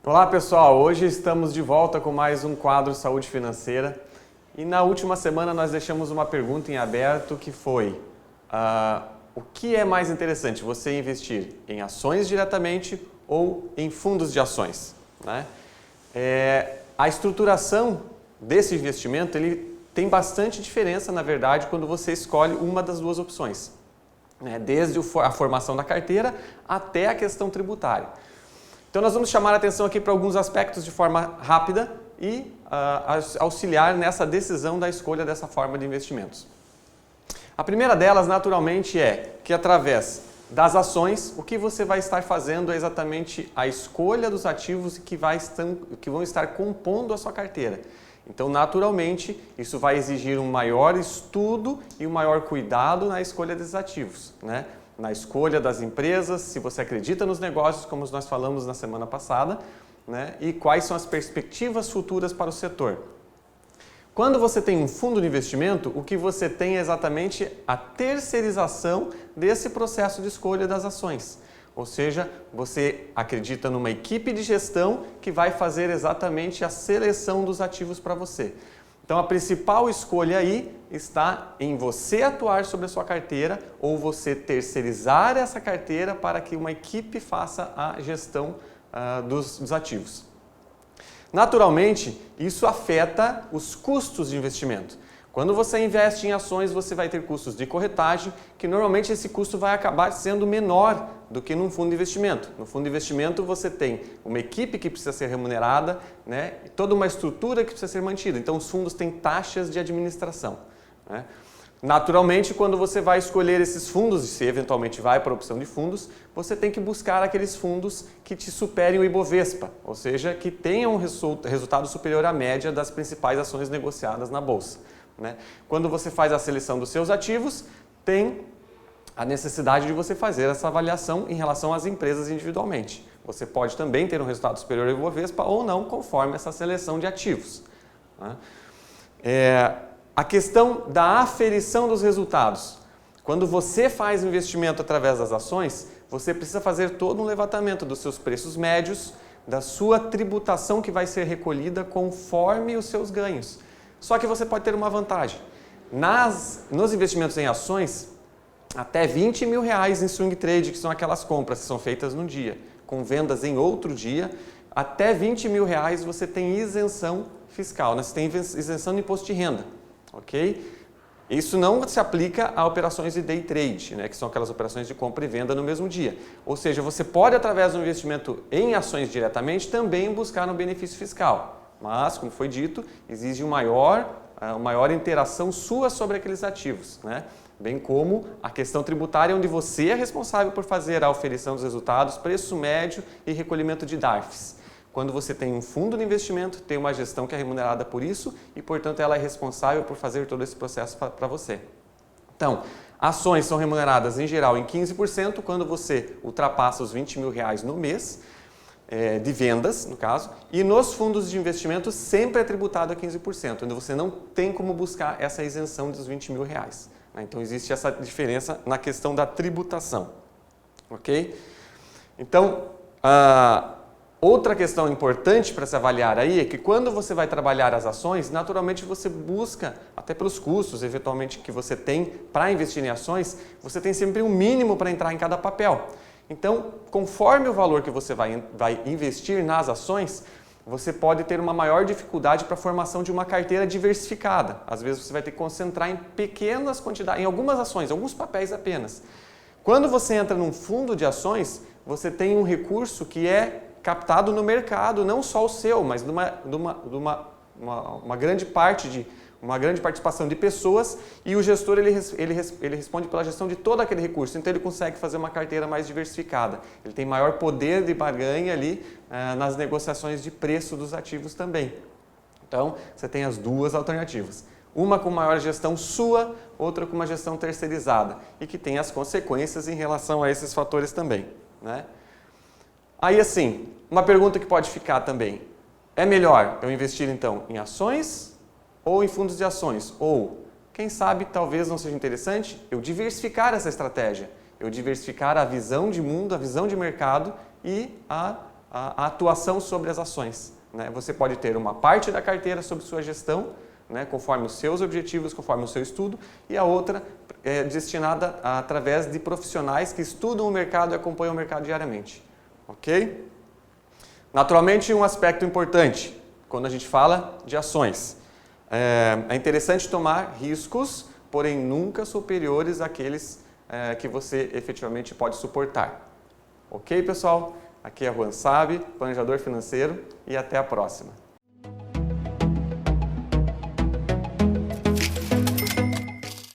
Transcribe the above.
Olá pessoal, hoje estamos de volta com mais um quadro Saúde Financeira e na última semana nós deixamos uma pergunta em aberto que foi o que é mais interessante, você investir em ações diretamente ou em fundos de ações? Né? A estruturação desse investimento ele tem bastante diferença na verdade quando você escolhe uma das duas opções, né? Desde a formação da carteira até a questão tributária. Então nós vamos chamar a atenção aqui para alguns aspectos de forma rápida e auxiliar nessa decisão da escolha dessa forma de investimentos. A primeira delas, naturalmente, é que através das ações, o que você vai estar fazendo é exatamente a escolha dos ativos que vão estar compondo a sua carteira. Então, naturalmente, isso vai exigir um maior estudo e um maior cuidado na escolha desses ativos, né? Na escolha das empresas, se você acredita nos negócios, como nós falamos na semana passada, né? E quais são as perspectivas futuras para o setor. Quando você tem um fundo de investimento, o que você tem é exatamente a terceirização desse processo de escolha das ações. Ou seja, você acredita numa equipe de gestão que vai fazer exatamente a seleção dos ativos para você. Então, a principal escolha aí está em você atuar sobre a sua carteira ou você terceirizar essa carteira para que uma equipe faça a gestão dos ativos. Naturalmente, isso afeta os custos de investimento. Quando você investe em ações, você vai ter custos de corretagem, que normalmente esse custo vai acabar sendo menor do que num fundo de investimento. No fundo de investimento você tem uma equipe que precisa ser remunerada, né? E toda uma estrutura que precisa ser mantida. Então os fundos têm taxas de administração, né? Naturalmente, quando você vai escolher esses fundos, e se eventualmente vai para a opção de fundos, você tem que buscar aqueles fundos que te superem o Ibovespa, ou seja, que tenham um resultado superior à média das principais ações negociadas na Bolsa, né? Quando você faz a seleção dos seus ativos, tem a necessidade de você fazer essa avaliação em relação às empresas individualmente. Você pode também ter um resultado superior ao Ibovespa ou não, conforme essa seleção de ativos, né? A questão da aferição dos resultados. Quando você faz o investimento através das ações, você precisa fazer todo um levantamento dos seus preços médios, da sua tributação que vai ser recolhida conforme os seus ganhos. Só que você pode ter uma vantagem. Nos investimentos em ações, até R$20 mil em swing trade, que são aquelas compras que são feitas num dia, com vendas em outro dia, até R$20 mil você tem isenção fiscal, né? Você tem isenção de imposto de renda. Ok? Isso não se aplica a operações de day trade, né, que são aquelas operações de compra e venda no mesmo dia. Ou seja, você pode, através do investimento em ações diretamente, também buscar um benefício fiscal. Mas, como foi dito, exige uma maior interação sua sobre aqueles ativos, né? Bem como a questão tributária, onde você é responsável por fazer a oferição dos resultados, preço médio e recolhimento de DARFs. Quando você tem um fundo de investimento, tem uma gestão que é remunerada por isso e, portanto, ela é responsável por fazer todo esse processo para você. Então, ações são remuneradas em geral em 15% quando você ultrapassa os R$20 mil no mês, de vendas, no caso, e nos fundos de investimento sempre é tributado a 15%, onde você não tem como buscar essa isenção dos R$20 mil. Né? Então, existe essa diferença na questão da tributação. Ok? Então, outra questão importante para se avaliar aí é que quando você vai trabalhar as ações, naturalmente você busca, até pelos custos eventualmente que você tem para investir em ações, você tem sempre um mínimo para entrar em cada papel. Então, conforme o valor que você vai investir nas ações, você pode ter uma maior dificuldade para a formação de uma carteira diversificada. Às vezes você vai ter que concentrar em pequenas quantidades, em algumas ações, alguns papéis apenas. Quando você entra num fundo de ações, você tem um recurso que é captado no mercado, não só o seu, mas de uma grande parte uma grande participação de pessoas e o gestor ele responde pela gestão de todo aquele recurso, então ele consegue fazer uma carteira mais diversificada. Ele tem maior poder de barganha ali nas negociações de preço dos ativos também. Então, você tem as duas alternativas. Uma com maior gestão sua, outra com uma gestão terceirizada e que tem as consequências em relação a esses fatores também, né? Aí assim, uma pergunta que pode ficar também, é melhor eu investir então em ações ou em fundos de ações? Ou, quem sabe, talvez não seja interessante eu diversificar essa estratégia, eu diversificar a visão de mundo, a visão de mercado e a atuação sobre as ações, né? Você pode ter uma parte da carteira sobre sua gestão, né, conforme os seus objetivos, conforme o seu estudo, e a outra é destinada através de profissionais que estudam o mercado e acompanham o mercado diariamente. Ok? Naturalmente, um aspecto importante quando a gente fala de ações. É interessante tomar riscos, porém nunca superiores àqueles que você efetivamente pode suportar. Ok, pessoal? Aqui é Juan Sabe, planejador financeiro, e até a próxima.